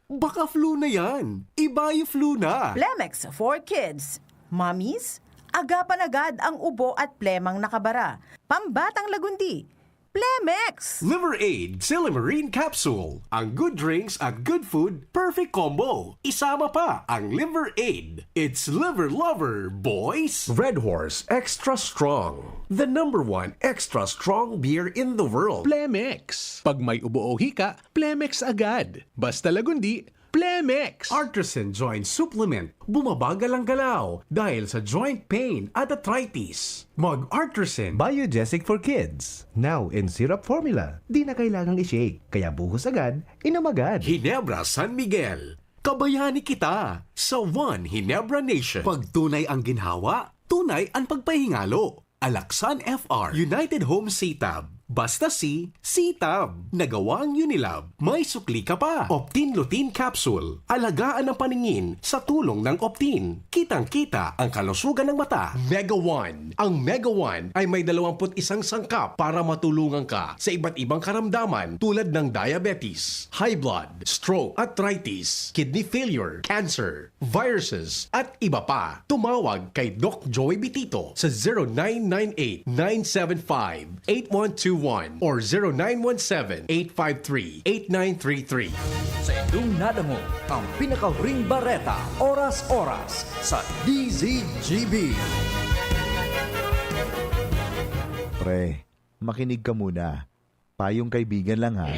Baka flu na yan. Ibayo-flu na. Plemex for kids. Mommies, agapan agad ang ubo at plemang nakabara. Pambatang lagundi. Plemex! Liver Aid Silimarine Capsule. Ang good drinks at good food, perfect combo. Isama pa ang Liver Aid. It's liver lover, boys. Red Horse Extra Strong. The #1 extra strong beer in the world. Plemex. Pag may ubo o hika, Plemex agad. Basta lagundi, Plemex. Artisan Joint Supplement. Bumabagal ang galaw dahil sa joint pain at arthritis. Mag-Artisan. Biogesic for kids. Now in syrup formula. Di na kailangang i-shake. Kaya buhos agad, inom agad. Hinebra San Miguel. Kabayani kita sa One Hinebra Nation. Pag tunay ang ginhawa, tunay ang pagpahingalo. Alaksan FR. United Home CTAB. Basta CTAB. Nagawang Unilab. May sukli ka pa. Optin Lutein Capsule. Alagaan ang paningin sa tulong ng Optin. Kitang-kita ang kalusugan ng mata. Mega One. Ang Mega One ay may 21 sangkap para matulungan ka sa iba't ibang karamdaman tulad ng diabetes, high blood, stroke, arthritis, kidney failure, cancer, viruses, at iba pa. Tumawag kay Doc Joey Bitito sa 0998-975-8121 or 0917-853-8933. Sa inyong nadamo ang pinakahuring bareta, oras-oras sa DZGB. Pre, makinig ka muna. Payong kaibigan lang ha.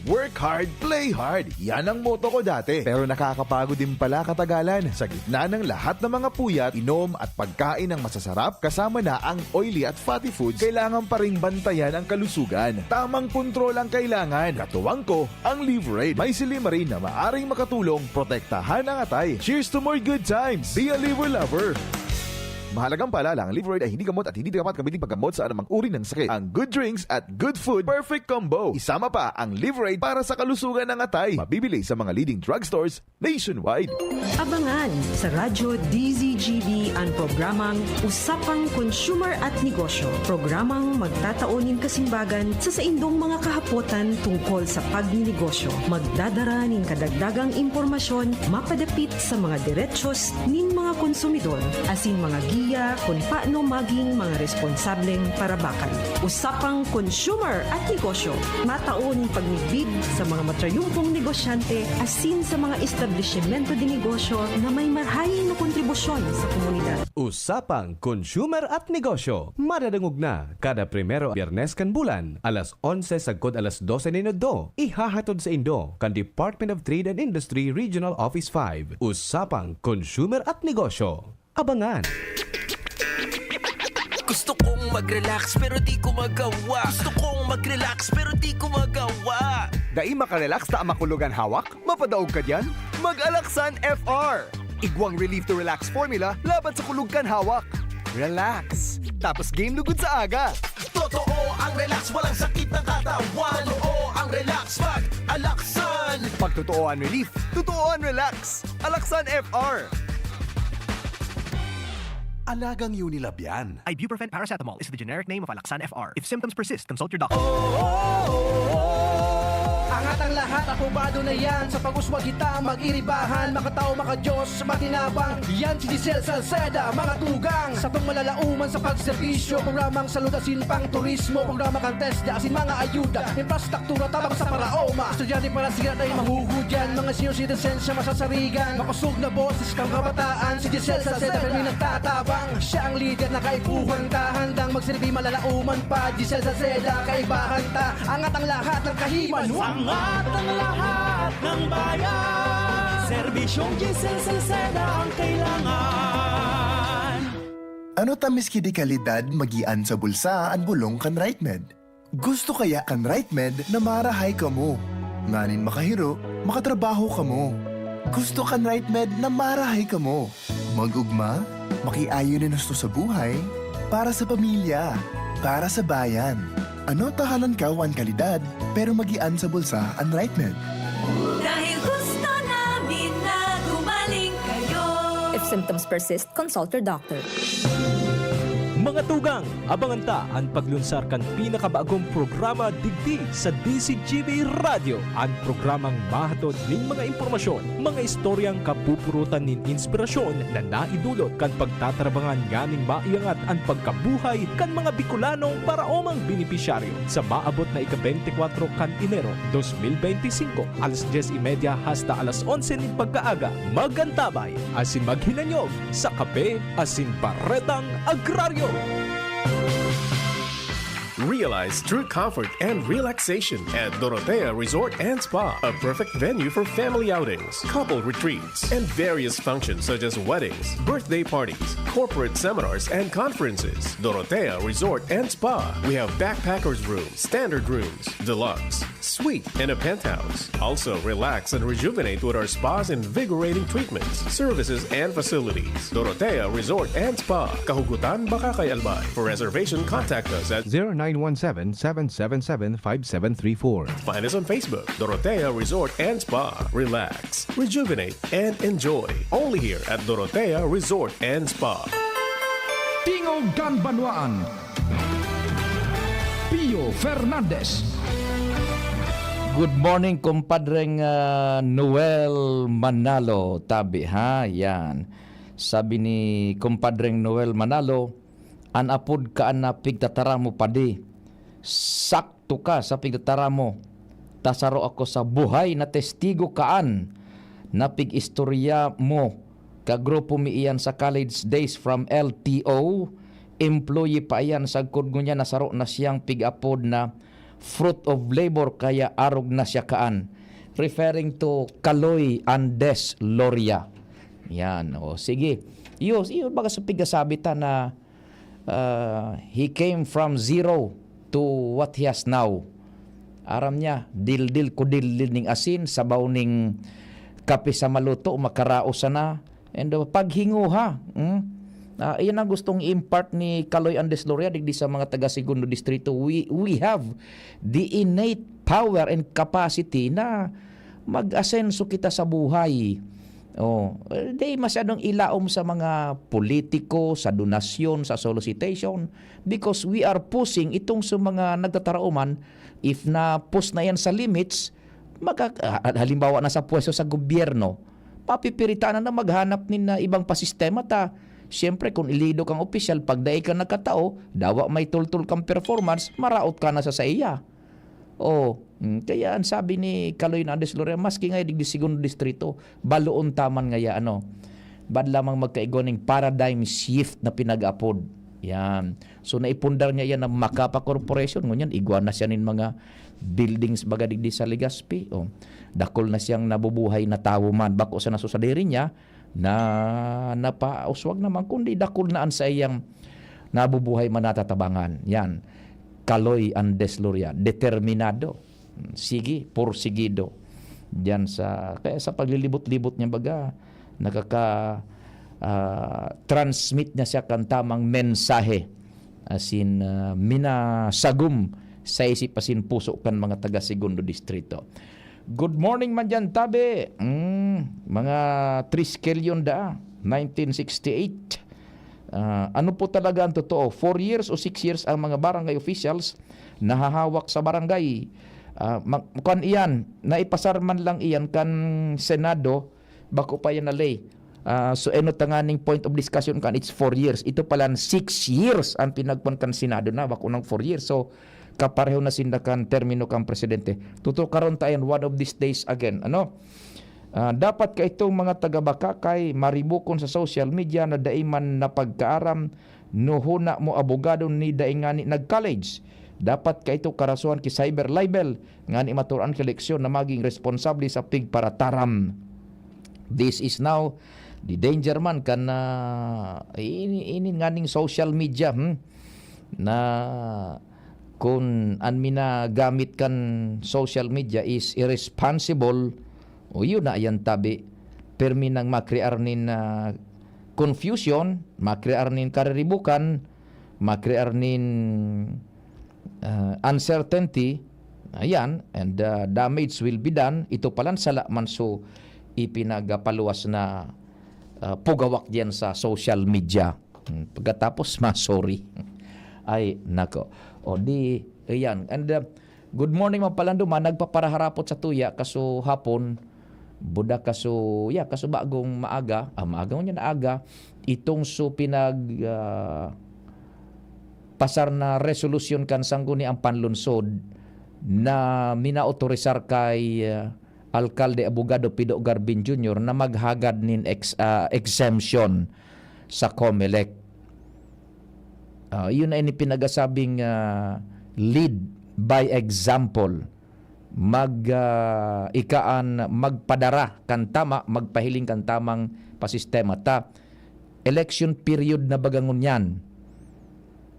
Work hard, play hard. Yan ang motto ko dati. Pero nakakapagod din pala katagalan. Sa gitna ng lahat ng mga puyat, inom at pagkain ng masasarap, kasama na ang oily at fatty foods, kailangan pa ring bantayan ang kalusugan. Tamang kontrol ang kailangan. Katuwang ko, ang Liverade. May Silimarin na maaring makatulong protektahan ang atay. Cheers to more good times. Be a liver lover. Mahalagang paalala, ang Liverade ay hindi gamot at hindi dapat gamitin paggamot sa anumang uri ng sakit. Ang good drinks at good food, perfect combo. Isama pa ang Liverade para sa kalusugan ng atay. Mabibili sa mga leading drugstores nationwide. Abangan sa Radyo DZGB ang programang Usapang Consumer at Negosyo. Programang magtataunin kasimbagan sa saindong mga kahapotan tungkol sa pagninegosyo. Magdadara nin kadagdagang impormasyon mapadapit sa mga diretsyon nin mga konsumidor asin mga giya kung paano maging mga responsableng parabakan. Usapang Consumer at Negosyo. Mataon pagnibid sa mga matrayumpong negosyante asin sa mga establishmento de negosyo na may marhayin na kontribusyon sa komunidad. Usapang Consumer at Negosyo. Madadangog na kada primero Biyernes kan bulan, alas 11 sagkod alas 12 ninudo. Ihahatod sa Indo kan Department of Trade and Industry Regional Office 5. Usapang Consumer at Negosyo. Abangan! Gusto kong mag-relax pero di ko magawa. Gusto kong mag-relax pero di ko magawa. Dai makarelax ta makulugan hawak? Mapadaog ka diyan? Mag-Alaksan FR. Igwang relief to relax formula laban sa kulugan hawak. Relax. Tapos game lugod sa aga. Totoo ang relax, walang sakit ng katawan. Totoo ang relax, mag-Alaksan. Pag totoo ang relief, totoo ang relax. Alaksan FR. Alagang Unilab yan. Ibuprofen paracetamol is the generic name of Alaksan FR. If symptoms persist, consult your doctor. Angat ang lahat, aprobado na yan. Sa pag-uswag kita, mag-iribahan, makatao, makadiyos, matinabang. Yan si Giselle Salceda, mga tugang. Sa tong malalauman sa pagserbisyo, programang salud asin pang turismo, programa kang TESDA asin mga ayuda, infrastruktura tabang sa paraoma. Estudyante para sigat ay mahuhudyan, mga senior citizens siya masasarigan. Makusog na boses kang kabataan, si Giselle Salceda kami nagtatabang. Siya ang leader na kaipuhan ta, handang magsilbi malalauman pa. Giselle Salceda, kaibahan ta, angat ang lahat ng kahiman. Angat ang lahat ng bayan, serbisyong Giselle Salceda ang kailangan. Ano tamis kidi kalidad magian sa bulsa ang bulong kan RightMed? Gusto kaya kan RightMed na marahay ka mo? Nganin makahiro, makatrabaho ka mo. Gusto kan RightMed na marahay ka mo? Magugma, makiayo na nusto sa buhay, para sa pamilya, para sa bayan. Ano tahanan ka ang kalidad, pero magian sa bulsa ang RightMed? Dahil gusto namin na gumaling kayo. If symptoms persist, consult your doctor. Mga tugang, abangan ta ang paglunsar kan pinakabagong programa digdi sa DCGB Radio. Ang programang mahatod ning mga impormasyon, mga istoryang kapupurutan nin inspirasyon na naidulot kan pagtatrabangan nganing maiangat ang pagkabuhay kan mga Bicolanong paraomang benepisyaryo sa maabot na ika-24 kan Enero 2025 alas 10:30 hasta alas 11 ning pagkaaga. Magantabay asin maghinanyog sa kape asin paretang agraryo. Realize true comfort and relaxation at Dorotea Resort and Spa, a perfect venue for family outings, couple retreats, and various functions such as weddings, birthday parties, corporate seminars, and conferences. Dorotea Resort and Spa. We have backpackers rooms, standard rooms, deluxe, suite, and a penthouse. Also, relax and rejuvenate with our spa's invigorating treatments, services, and facilities. Dorotea Resort and Spa, Kahugutan, Bakakay, Albay. For reservation, contact us at 0917-777-5734. Find us on Facebook, Dorotea Resort and Spa. Relax, rejuvenate, and enjoy. Only here at Dorotea Resort and Spa. Tingog kan Banwaan. Pio Fernandez. Good morning, kumpadreng Noel Manalo. Tabi ha, yan. Sabi ni kumpadreng Noel Manalo, anapod ka na pigtataramo padi. Sakto ka sa pigtataramo. Tasaro ako sa buhay na testigo kaan na pig-istorya mo. Kagrupo mi iyan sa college days from LTO. Employee pa iyan sa kudgo niya nasaro na siyang pig-apod na fruit of labor kaya arog na siya kaan. Referring to Kaloy Andes Loria. Yan, o sige. Iyo baga sa pigasabita na he came from zero to what he has now. Aram niya, dil-dil ko dil-dil ning asin, sabaw ning kape sa maluto, makaraos na. And paghinguha, iyan ang gustong impart ni Kaloy Andes Loria digdi sa mga taga Segundo Distrito. We have the innate power and capacity na mag-asenso kita sa buhay. Di masyadong ilaom sa mga politiko, sa donasyon, sa solicitation, because we are pushing itong sa mga nagtatarauman. If na push na yan sa limits, halimbawa na sa pwesto sa gobyerno, papipiritaan na maghanap na ibang pasistema ta. Siyempre, kung ilido kang opisyal, pag daig ka nagkatao, dawa may tultul kang performance, maraot ka na sa iya. Kaya ang sabi ni Kaloy Andes Loria, maski nga di Segundo Distrito, baloon taman nga bad lamang magkaigoning paradigm shift na pinag-apod. Yan. So naipundar niya yan ng Macapa Corporation, ngunyan iguan na siya nin mga buildings baga digdi sa Legazpi. Dakol na siyang nabubuhay na tao man, bako sa nasusadiri niya, na napauswag naman kundi dakol naan sa iyang nabubuhay manatatabangan. Yan. Kaloy Andes Loria, determinado. Sige, porsigido. Diyan kaya sa paglilibot-libot niya baga, transmit niya siya kan tamang mensahe. Asin minasagum sa isip asin puso kan mga taga Segundo Distrito. Good morning man dyan, tabi. Mga 3 skilyon 1968. Ano po talaga ang totoo? 4 years o 6 years ang mga barangay officials nahahawak sa barangay. Kan iyan, naipasar man lang iyan kan Senado, bako pa yan na lay. So tanganing point of discussion kan, it's 4 years. Ito pala 6 years ang pinagpon kan Senado na, bako ng 4 years. So kapareho na sindakan termino kang presidente. Tuto karon tayo one of these days again. Dapat ka itong mga taga-Bakakay maribukon sa social media na daiman na pagkaaram nuhuna mo abogado ni daingani nag-college. Dapat ka ito karasuhan ki cyber libel ngani maturan ki leksyon na maging responsable sa pigparataram. This is now the danger man kan ini nganing social media na kung anmina gamit kan social media is irresponsible, yun na yan tabi. Permi nang makrear nin confusion, makrear nin kariribukan, makrear nin uncertainty, ayan, and damage will be done. Ito palan sala man so ipinagapaluwas na pugawak diyan sa social media. Pagkatapos, sorry. Ay, nako. O di, ayan. And good morning mga palanduman, nagpaparaharapot sa tuya, kaso hapon, buda kaso bagong maaga, maaga mo niya na aga, itong pinag pasar na resolusyon kan sangguni ang panlunsod na minaotorisar kay Alkalde Abogado Pido Garbin Jr. na maghagad nin exemption sa COMELEC. Yun ay pinag-asabing lead by example. Magpadara kan tama, magpahiling kan tamang pasistema. Election period na bagangon yan.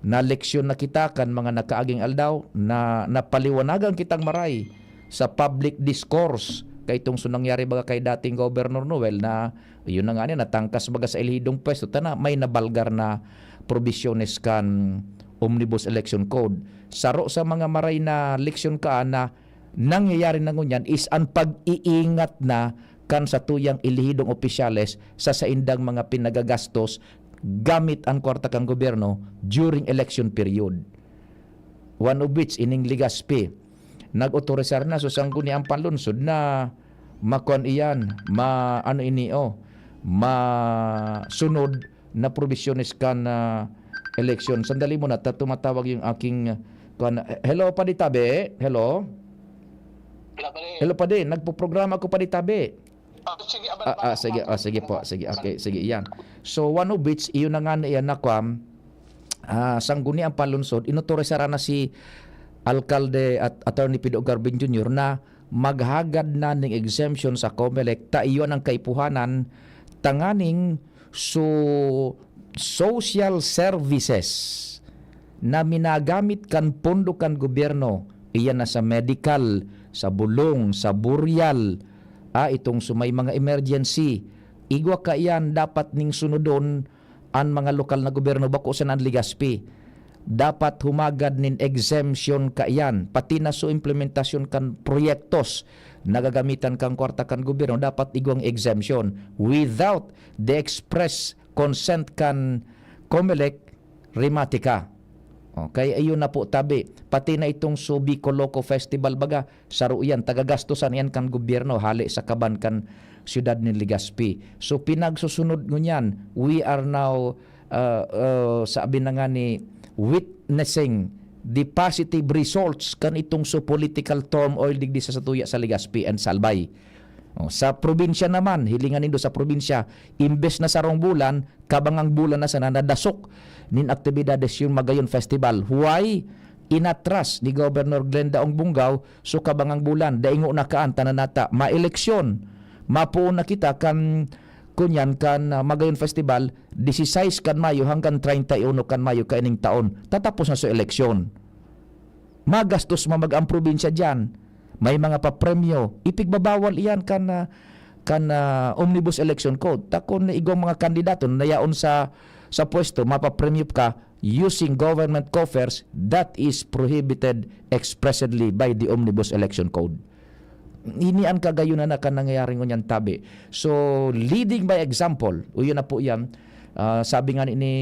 Na leksyon na kita kan mga nakaaging aldaw na napaliwanagan kitang maray sa public discourse kay itong sunangyari baga kay dating Governor Noel na yun na nga niya natangkas baga sa elihidong pwesto na may nabalgar na provisiones kan Omnibus Election Code. Saro sa mga maray na leksyon ka na nangyayari na ngunyan is ang pag-iingat na kan sa tuyang ilihidong opisyales sa saindang mga pinagagastos gamit ang kwarta kang gobyerno during election period. One of which, ining Ligaspi, nag-otorisar na so sangguni ang panlunsod na makuan iyan, masunod na provisiones kan election. Sandali muna, tumatawag yung aking hello, Paditabe? Hello? Hello, Padi. Nagpo-programa ko, Paditabe. Sige po. Okay, sige, yan. So, one of which, iyon na nga na iyan na sangguni ang panlunsod, inotorisara na si Alkalde at Attorney Pido Garbin Jr. na maghagad na ng exemption sa COMELEC. Iyon ang kaipuhanan tanganing social services na minagamit kan pondo kan gobyerno. Iyan na sa medical, sa bulong, sa burial, itong sumay mga emergency. Igwa ka iyan dapat ning sunodon ang mga lokal na gobyerno bako sa Ligaspi. Dapat humagad nin exemption ka iyan. Pati na so implementasyon kan proyektos nagagamitan kang kwarta kan gobyerno dapat igwang exemption without the express consent kan COMELEC rematika. Okay, ayun na po tabi. Pati na itong Subico Loco Festival baga, saro yan, tagagastosan yan kan gobyerno, hali sa kaban kan siyudad ni Ligaspi. So pinagsusunod ngunyan, we are now, sabi na nga ni, witnessing the positive results kan itong political turmoil digdi sa Satuya sa Ligaspi and Salbay. Sa probinsya naman, hilingan nindo sa probinsya, imbes na sarong bulan, kabangang bulan na sana nadasok nin aktibidades yung Magayon Festival. Why? Inatras ni Governor Glenda Ong Bungaw so kabangang bulan, daingo na kaan tananata, ma-eleksyon. Mapuon na kita kan kunyan kan Magayon Festival, 16 kan Mayo hanggang 31 kan Mayo kaining taon. Tatapos na sa eleksyon. Magastos mamag ang probinsya dyan. May mga papremyo. Ipigbabawal iyan kan Omnibus Election Code. Takon na igong mga kandidato na yaon sa pwesto, mapapremyo ka using government coffers, that is prohibited expressly by the Omnibus Election Code. Ini ang kagayunan na kan nangyayari ngunyan tabi. So, leading by example, yun na po yan, sabi nga ni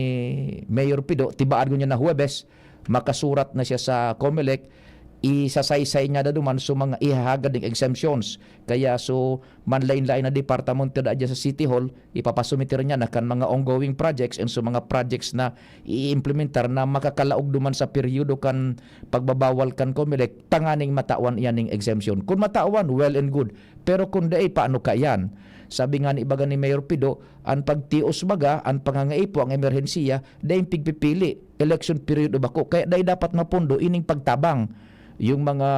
Mayor Pido, tibaan ko niya na Huwebes, makasurat na siya sa COMELEC, isasaysay niya na duman so mga ihahagad ng exemptions. Kaya so manlain-lain na departamento na dyan sa City Hall, ipapasumiter niya na kan mga ongoing projects and so mga projects na i-implementar na makakalaog duman sa periodo kan pagbabawal kan COMELEC, tanganing matawan yan ng exemption. Kung matawan, well and good. Pero kung daay, paano ka yan? Sabi nga ni ibaga ni Mayor Pido, ang pagtios baga, ang pangangaipo, ang emerhensiya, daing pigpipili, election period o bako. Kaya dahi dapat mapundo, ining pagtabang. Yung mga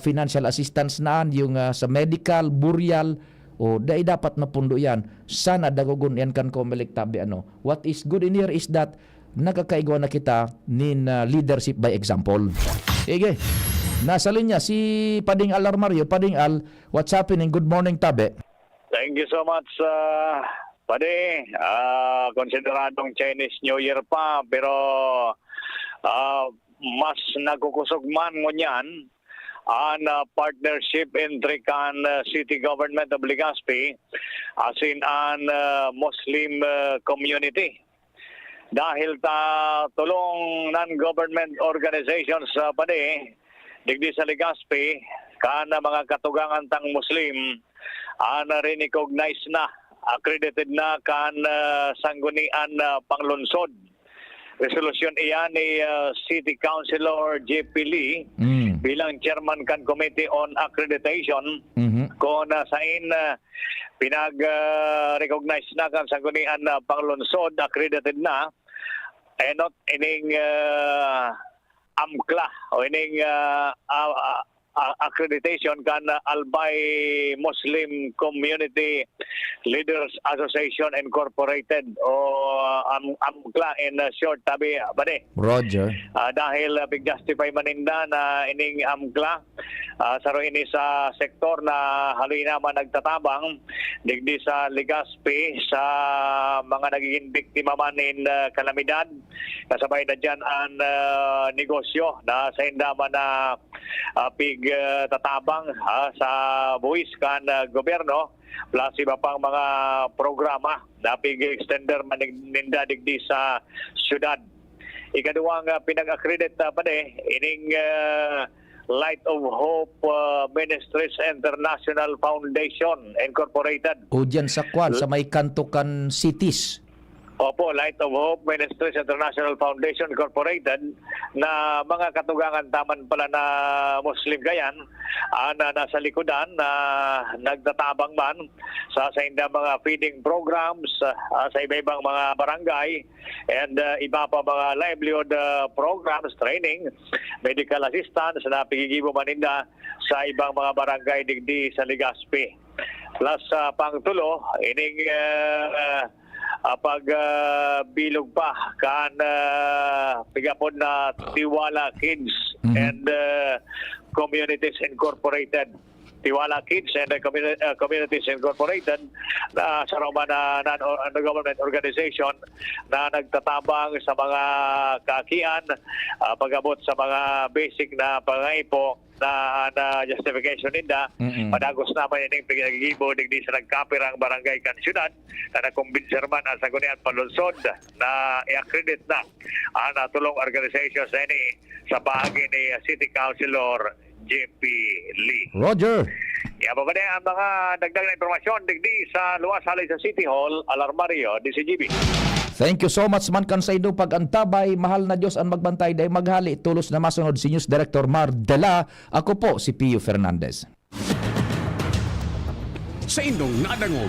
financial assistance naan, yung sa medical, burial, dahi dapat mapundo yan. Sana dagogon yan kan COMELEC tabi ano. What is good in here is that nagkakaigwa na kita nin leadership by example. Sige, nasa linya si Pading Al Armario. Pading Al, what's happening? Good morning tabi. Thank you so much, Pade. Konsideradong Chinese New Year pa, pero mas nagkukusog man ngunyan ang partnership entre kan City Government of Legazpi as in an Muslim community. dahil tulong non-government organizations digdi sa Legazpi kana mga katugangan tang Muslim recognize na, accredited na kan sanggunian panglunsod. Resolution iyan ni City Councilor JP Lee bilang chairman kan Committee on Accreditation kung sain pinag-recognize na kan sanggunian panglunsod, accredited na, not ining AMCLA o ining accreditation kan Albay Muslim Community Leaders Association Incorporated o AMCLA in short tabi bade. Roger. Dahil big-justify maninda na ining AMCLA saro ini sa sektor na halina man nagtatabang digdi sa Legazpi sa mga nagiging biktima man in kalamidad, kasabay na dyan ang negosyo na sa hindaman na tatabang sa buwis kan gobyerno, plus iba pang mga programa na pig-extender maninda digdi sa syudad. Ikaduwang pinag-accredit ining Light of Hope Ministries International Foundation Incorporated. O dyan sa kwan, sa may kantukan cities. Opo, Light of Hope Ministries International Foundation Incorporated na mga katugangan taman pala na Muslim gayan na nasa likodan na nagtatabang man sa inda mga feeding programs sa iba-ibang mga barangay and iba pa mga livelihood programs, training, medical assistance na pigigibo maninda sa ibang mga barangay digdi sa Legazpi. Plus pangtulo, ining bilog pa kan pigapon na Tiwala Kids and Communities Incorporated. Tiwala Kids and Communities Incorporated na sa Roma na non-government organization na nagtatabang sa mga kakian pag-abot sa mga basic na pangaipo na justification nila. Padagos naman yung pinagigibo digdi sa nagkapirang barangay kan syudad na nakumbinser man ang sagunian palunsod na i-accredit na ang tulong organization sa ini sa bahagi ni City Councilor JP Lee. Roger. Yan pa ba ang mga dagdag na informasyon digdi sa luwas halay sa City Hall, Alarmario, DCGB. Thank you so much man kan sa inyo pag-antabay. Mahal na Diyos ang magbantay dahil maghali. Tulos na masunod si News Director Mar Dela. Ako po si Pio Fernandez. Sa indong nadangog